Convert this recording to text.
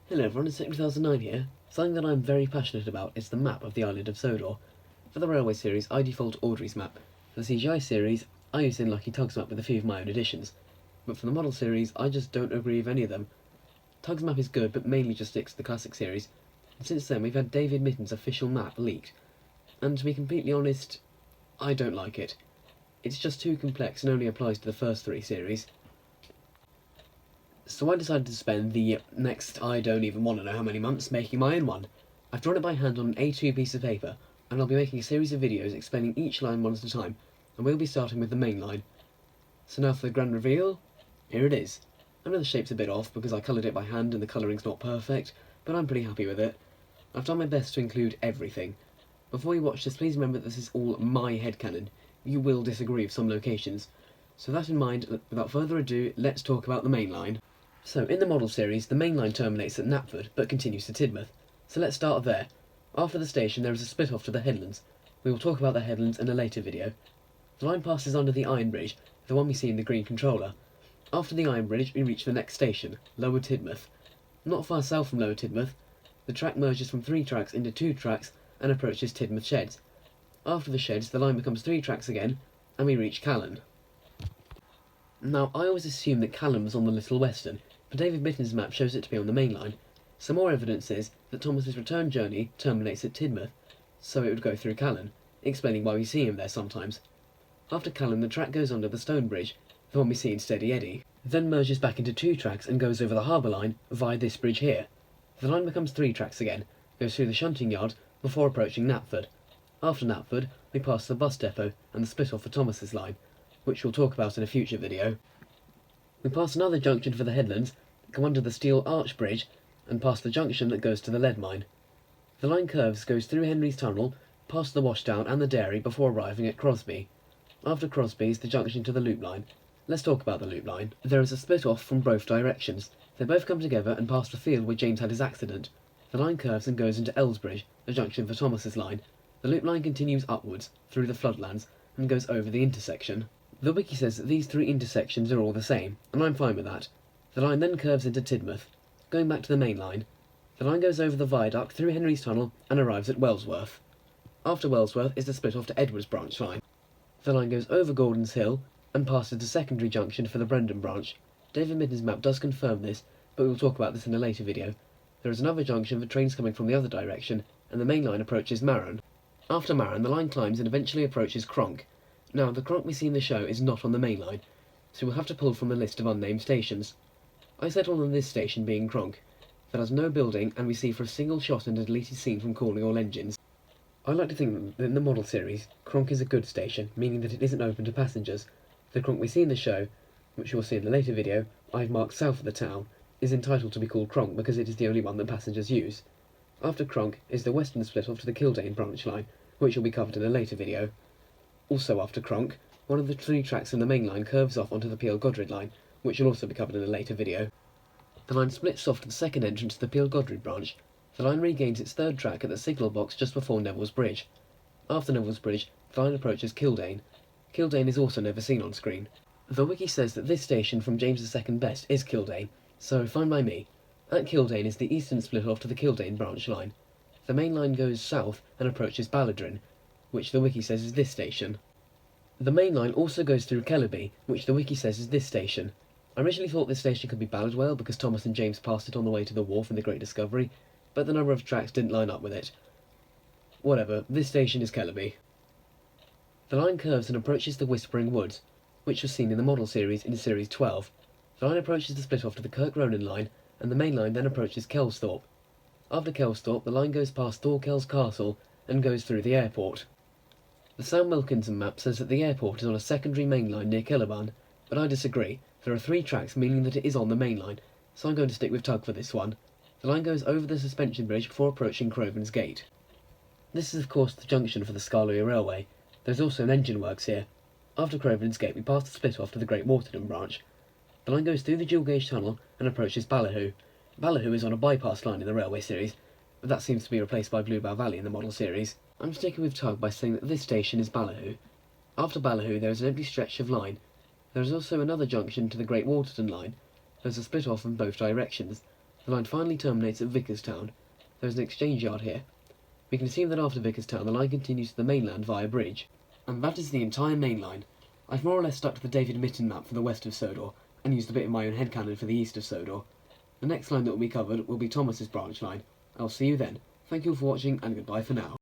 Hello everyone, it's 2009 here. Something that I'm very passionate about is the map of the island of Sodor. For the railway series, I default Audrey's map. For the CGI series, I use Lucky Tug's map with a few of my own additions. But for the model series, I just don't agree with any of them. Tug's map is good, but mainly just sticks to the classic series. And since then, we've had David Mitten's official map leaked. And to be completely honest, I don't like it. It's just too complex and only applies to the first three series. So I decided to spend the next, I don't even want to know how many months, making my own one. I've drawn it by hand on an A2 piece of paper, and I'll be making a series of videos explaining each line one at a time, and we'll be starting with the main line. So now for the grand reveal, here it is. I know the shape's a bit off because I coloured it by hand and the colouring's not perfect, but I'm pretty happy with it. I've done my best to include everything. Before you watch this, please remember that this is all my headcanon. You will disagree with some locations. So that in mind, without further ado, let's talk about the main line. So, in the model series, the main line terminates at Knapford, but continues to Tidmouth. So let's start there. After the station, there is a split off to the headlands. We will talk about the headlands in a later video. The line passes under the iron bridge, the one we see in the green controller. After the iron bridge, we reach the next station, Lower Tidmouth. Not far south from Lower Tidmouth, the track merges from 3 tracks into 2 tracks and approaches Tidmouth Sheds. After the sheds, the line becomes 3 tracks again, and we reach Callan. Now, I always assumed that Callan was on the Little Western, but David Mitten's map shows it to be on the main line. Some more evidence is that Thomas's return journey terminates at Tidmouth, so it would go through Callan, explaining why we see him there sometimes. After Callan, the track goes under the stone bridge, the one we see in Steady Eddie, then merges back into 2 tracks and goes over the harbour line via this bridge here. The line becomes 3 tracks again, goes through the shunting yard before approaching Knapford. After Knapford, we pass the bus depot and the split off for Thomas's line, which we'll talk about in a future video. We pass another junction for the headlands, come under the steel arch bridge, and pass the junction that goes to the lead mine. The line curves, goes through Henry's Tunnel, past the washdown and the dairy before arriving at Crosby. After Crosby is the junction to the loop line. Let's talk about the loop line. There is a split off from both directions. They both come together and pass the field where James had his accident. The line curves and goes into Elsbridge, the junction for Thomas's line. The loop line continues upwards, through the floodlands, and goes over the intersection. The wiki says that these 3 intersections are all the same, and I'm fine with that. The line then curves into Tidmouth. Going back to the main line, the line goes over the viaduct through Henry's Tunnel and arrives at Wellsworth. After Wellsworth is the split off to Edwards branch line. The line goes over Gordon's Hill and passes the secondary junction for the Brendan branch. David Mitten's map does confirm this, but we'll talk about this in a later video. There is another junction for trains coming from the other direction, and the main line approaches Maron. After Maron, the line climbs and eventually approaches Cronk. Now, the Cronk we see in the show is not on the main line, so we'll have to pull from a list of unnamed stations. I settled on this station being Cronk. That has no building, and we see for a single shot and a deleted scene from calling all engines. I like to think that in the model series, Cronk is a good station, meaning that it isn't open to passengers. The Cronk we see in the show, which you'll see in a later video, I've marked south of the town, is entitled to be called Cronk because it is the only one that passengers use. After Cronk is the western split off to the Kildane branch line, which will be covered in a later video. Also after Cronk, one of the 3 tracks in the main line curves off onto the Peel Godred line, which will also be covered in a later video. The line splits off to the second entrance to the Peel Godred branch. The line regains its 3rd track at the signal box just before Neville's Bridge. After Neville's Bridge, the line approaches Kildane. Kildane is also never seen on screen. The wiki says that this station from James II Best is Kildane, so fine by me. At Kildane is the eastern split off to the Kildane branch line. The main line goes south and approaches Balladrin, which the wiki says is this station. The main line also goes through Kellerby, which the wiki says is this station. I originally thought this station could be Balladwell because Thomas and James passed it on the way to the wharf in the Great Discovery, but the number of tracks didn't line up with it. Whatever, this station is Kellerby. The line curves and approaches the Whispering Woods, which was seen in the model series in Series 12. The line approaches the split off to the Kirk Ronan line, and the main line then approaches Kelsthorpe. After Kelsthorpe, the line goes past Thorkel's Castle and goes through the airport. The Sam Wilkinson map says that the airport is on a secondary main line near Killabun, but I disagree. There are 3 tracks, meaning that it is on the main line, so I'm going to stick with Tug for this one. The line goes over the suspension bridge before approaching Crovan's Gate. This is of course the junction for the Scarlowy Railway. There's also an engine works here. After Crovan's Gate we pass the split off to the Great Waterton branch. The line goes through the dual gauge tunnel and approaches Ballyhoo. Ballyhoo is on a bypass line in the railway series, but that seems to be replaced by Bluebell Valley in the model series. I'm sticking with Tug by saying that this station is Ballyhoo. After Ballyhoo there is an empty stretch of line. There is also another junction to the Great Waterton line. There's a split off in both directions. The line finally terminates at Vicarstown. There is an exchange yard here. We can assume that after Vicarstown the line continues to the mainland via bridge. And that is the entire main line. I've more or less stuck to the David Mitten map for the west of Sodor, and used a bit of my own headcanon for the east of Sodor. The next line that will be covered will be Thomas's branch line. I'll see you then. Thank you all for watching, and goodbye for now.